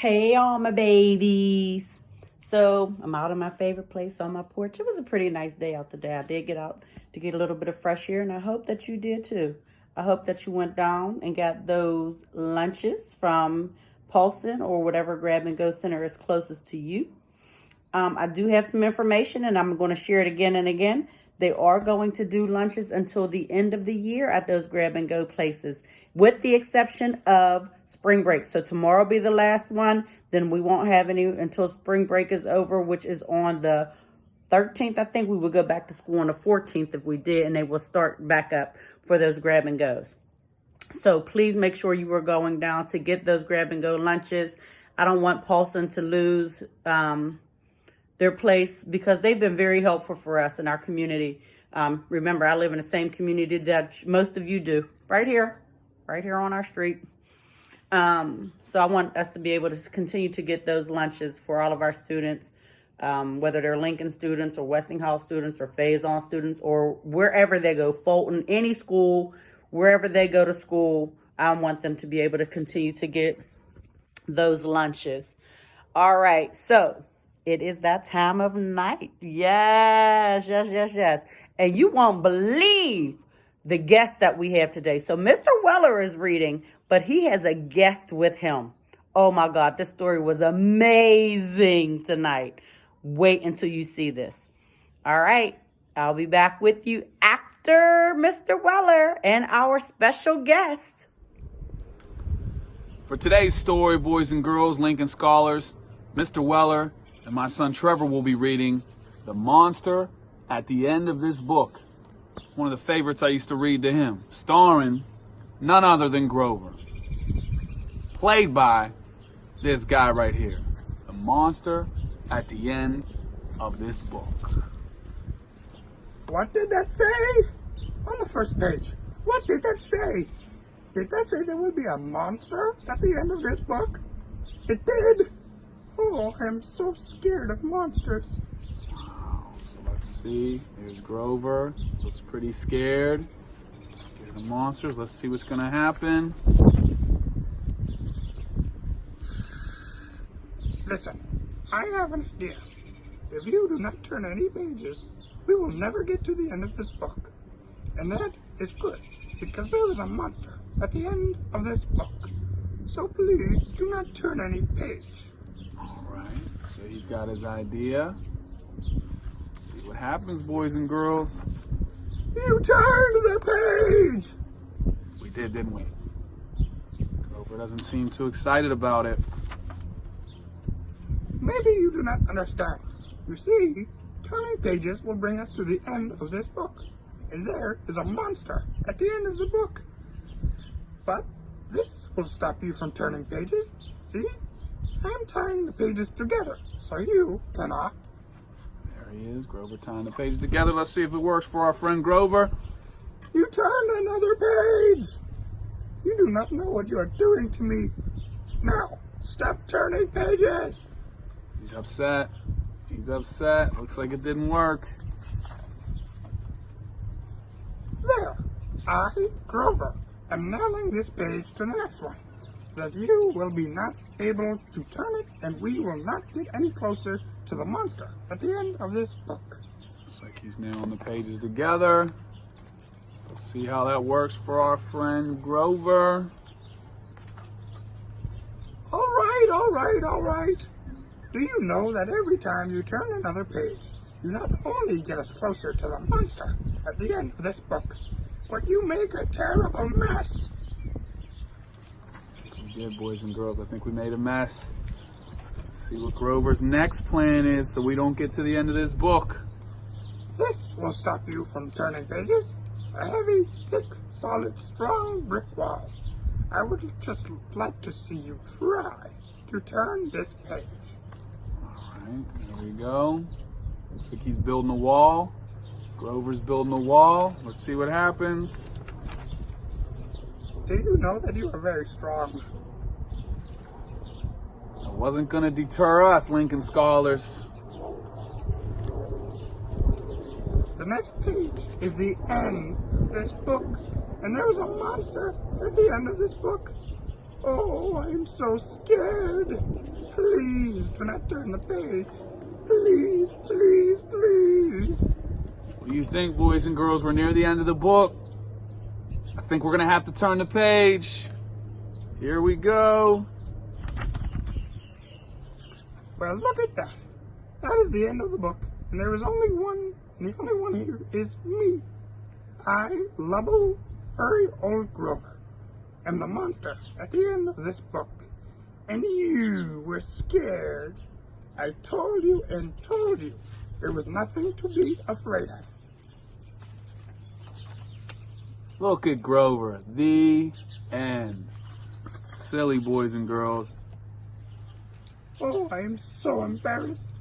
Hey, all my babies. So I'm out in my favorite place on my porch. It was a pretty nice day out today. I did get out to get a little bit of fresh air, and I hope that you did too. I hope that you went down and got those lunches from Paulson or whatever grab and go center is closest to you. I do have some information, and I'm going to share it again and again. They are going to do lunches until the end of the year at those grab and go places, with the exception of spring break. So tomorrow will be the last one. Then we won't have any until spring break is over, which is on the 13th. I think we would go back to school on the 14th if we did, and they will start back up for those grab and goes. So please make sure you are going down to get those grab and go lunches. I don't want Paulson to lose their place because they've been very helpful for us in our community. Remember, I live in the same community that most of you do, right here on our street. So I want us to be able to continue to get those lunches for all of our students, whether they're Lincoln students or Westinghouse students or Faison students or wherever they go, Fulton, any school, wherever they go to school. I want them to be able to continue to get those lunches. All right, so it is that time of night. Yes. And you won't believe the guest that we have today. So Mr. Weller is reading, but he has a guest with him. Oh my God, this story was amazing tonight. Wait until you see this. All right, I'll be back with you after Mr. Weller and our special guest. For today's story, boys and girls, Lincoln Scholars, Mr. Weller and my son Trevor will be reading The Monster at the End of This Book. One of the favorites I used to read to him, starring none other than Grover. Played by this guy right here. The Monster at the End of This Book. What did that say? On the first page, what did that say? Did that say there will be a monster at the end of this book? It did. Oh, I'm so scared of monsters. Wow, so let's see. There's Grover. Looks pretty scared. Scared of monsters. Let's see what's going to happen. Listen, I have an idea. If you do not turn any pages, we will never get to the end of this book. And that is good, because there is a monster at the end of this book. So please do not turn any page. All right, so he's got his idea. Let's see what happens, boys and girls. You turned the page! We did, didn't we? Grover doesn't seem too excited about it. Maybe you do not understand. You see, turning pages will bring us to the end of this book. And there is a monster at the end of the book. But this will stop you from turning pages. See? I'm tying the pages together, so you cannot. There he is, Grover tying the pages together. Let's see if it works for our friend Grover. You turned another page. You do not know what you are doing to me. Now, stop turning pages. He's upset. He's upset. Looks like it didn't work. There. I, Grover, am nailing this page to the next one, so that you will be not able to turn it, and we will not get any closer to the monster at the end of this book. Looks like he's nailing the pages together. Let's see how that works for our friend Grover. All right. Do you know that every time you turn another page, you not only get us closer to the monster at the end of this book, but you make a terrible mess? We did, boys and girls. I think we made a mess. Let's see what Grover's next plan is so we don't get to the end of this book. This will stop you from turning pages. A heavy, thick, solid, strong brick wall. I would just like to see you try to turn this page. All right, there we go. Looks like he's building a wall. Grover's building a wall. Let's see what happens. Do you know that you are very strong? It wasn't going to deter us, Lincoln Scholars. The next page is the end of this book, and there's a monster at the end of this book. Oh, I'm so scared. Please do not turn the page. Please, please, please. What do you think, boys and girls? We're near the end of the book. I think we're going to have to turn the page. Here we go. Well, look at that. That is the end of the book. And there is only one, and the only one here is me. I, Lubble Furry Old Grover, am the monster at the end of this book. And you were scared. I told you and told you there was nothing to be afraid of. Look at Grover. The end. Silly boys and girls. Oh, I am so embarrassed.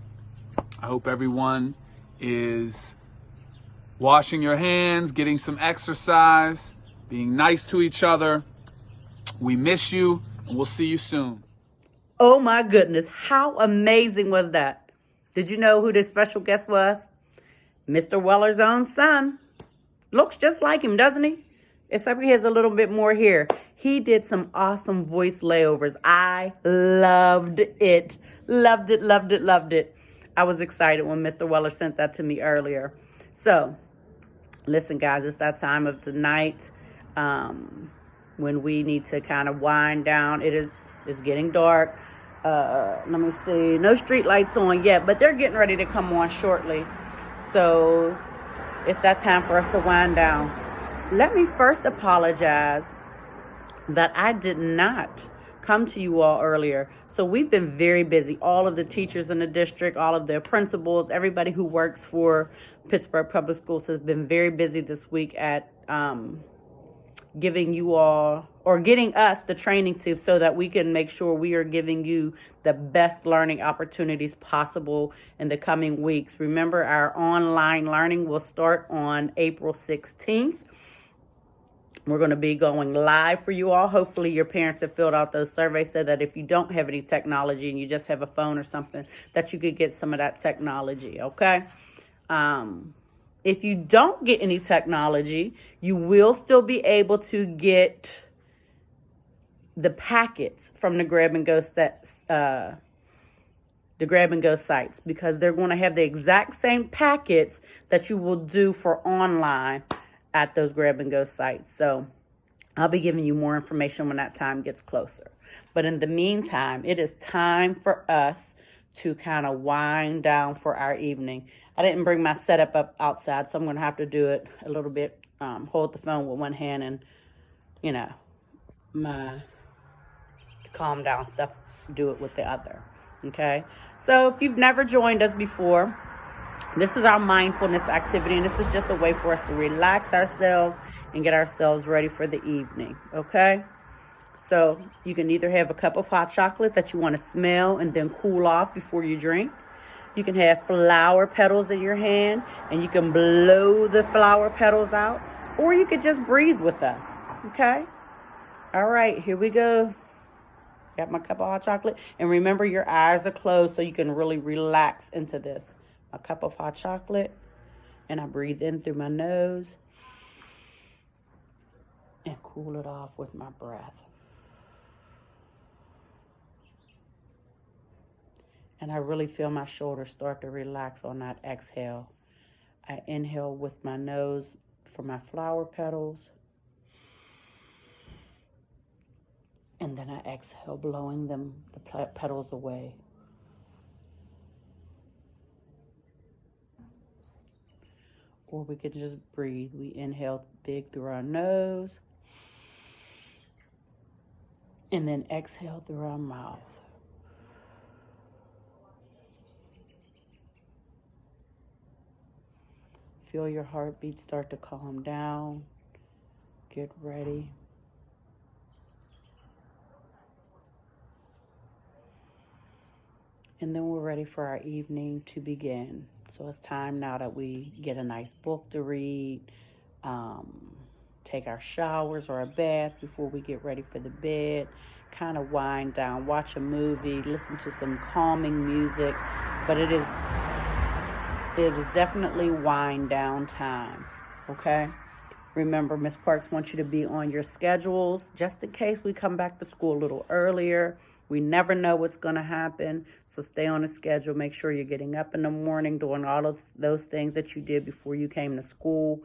I hope everyone is washing your hands, getting some exercise, being nice to each other. We miss you, and we'll see you soon. Oh my goodness, how amazing was that? Did you know who this special guest was? Mr. Weller's own son. Looks just like him, doesn't he? Except he has a little bit more hair. He did some awesome voice layovers. I loved it. Loved it, loved it, loved it. I was excited when Mr. Weller sent that to me earlier. So, listen, guys, it's that time of the night when we need to kind of wind down. It's getting dark. Let me see. No street lights on yet, but they're getting ready to come on shortly. So, it's that time for us to wind down. Let me first apologize that I did not come to you all earlier. So we've been very busy. All of the teachers in the district, all of the principals, everybody who works for Pittsburgh Public Schools has been very busy this week at giving you all or getting us the training tips so that we can make sure we are giving you the best learning opportunities possible in the coming weeks. Remember, our online learning will start on April 16th. We're going to be going live for you all. Hopefully your parents have filled out those surveys so that if you don't have any technology and you just have a phone or something, that you could get some of that technology, okay? If you don't get any technology, you will still be able to get the packets from the Grab and Go sites, because they're going to have the exact same packets that you will do for online at those Grab and Go sites. So I'll be giving you more information when that time gets closer. But in the meantime, it is time for us to kind of wind down for our evening. I didn't bring my setup up outside, so I'm going to have to do it a little bit, hold the phone with one hand and, you know, my calm down stuff, do it with the other. Okay? So if you've never joined us before, this is our mindfulness activity, and this is just a way for us to relax ourselves and get ourselves ready for the evening, okay? So you can either have a cup of hot chocolate that you want to smell and then cool off before you drink. You can have flower petals in your hand, and you can blow the flower petals out, or you could just breathe with us, okay? All right, here we go. Got my cup of hot chocolate, and remember your eyes are closed so you can really relax into this. A cup of hot chocolate, and I breathe in through my nose and cool it off with my breath. And I really feel my shoulders start to relax on that exhale. I inhale with my nose for my flower petals, and then I exhale, blowing the petals away. Or we could just breathe. We inhale big through our nose, and then exhale through our mouth. Feel your heartbeat start to calm down. Get ready. And then we're ready for our evening to begin. So it's time now that we get a nice book to read, take our showers or a bath before we get ready for the bed, kind of wind down, watch a movie, listen to some calming music. But it is definitely wind down time, okay? Remember, Miss Parks wants you to be on your schedules just in case we come back to school a little earlier. We never know what's going to happen. So stay on a schedule. Make sure you're getting up in the morning, doing all of those things that you did before you came to school.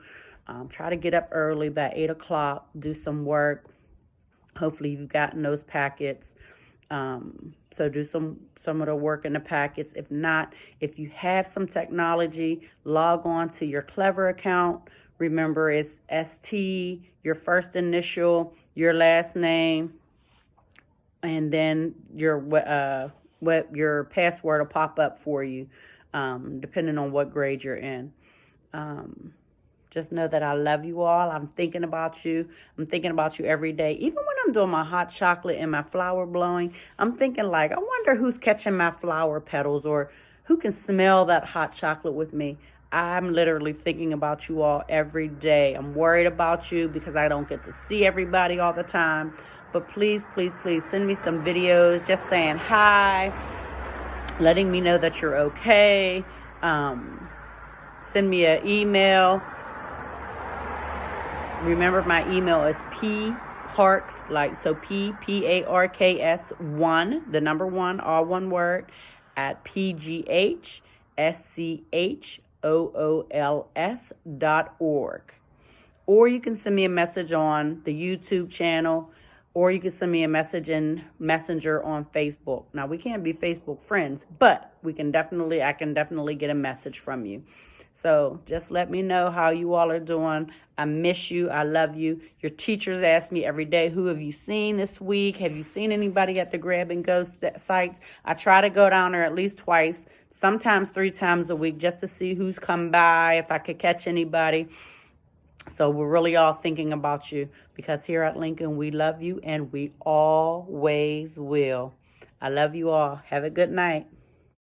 Try to get up early, by 8 o'clock, do some work. Hopefully you've gotten those packets. So do some of the work in the packets. If not, if you have some technology, log on to your Clever account. Remember, it's ST, your first initial, your last name, and then your password will pop up for you, depending on what grade you're in. Just know that I love you all. I'm thinking about you. I'm thinking about you every day. Even when I'm doing my hot chocolate and my flower blowing, I'm thinking like, I wonder who's catching my flower petals or who can smell that hot chocolate with me. I'm literally thinking about you all every day. I'm worried about you because I don't get to see everybody all the time. But please, please, please send me some videos just saying hi, letting me know that you're okay. Send me an email. Remember, my email is pparks, P-P-A-R-K-S 1, the number 1, all one word, at pghschools.org. Or you can send me a message on the YouTube channel, or you can send me a message in Messenger on Facebook. Now, we can't be Facebook friends, but I can definitely get a message from you. So just let me know how you all are doing. I miss you. I love you. Your teachers ask me every day, who have you seen this week? Have you seen anybody at the Grab and Go sites? I try to go down there at least twice, sometimes 3 times a week, just to see who's come by, if I could catch anybody. So we're really all thinking about you, because here at Lincoln, we love you and we always will. I love you all. Have a good night.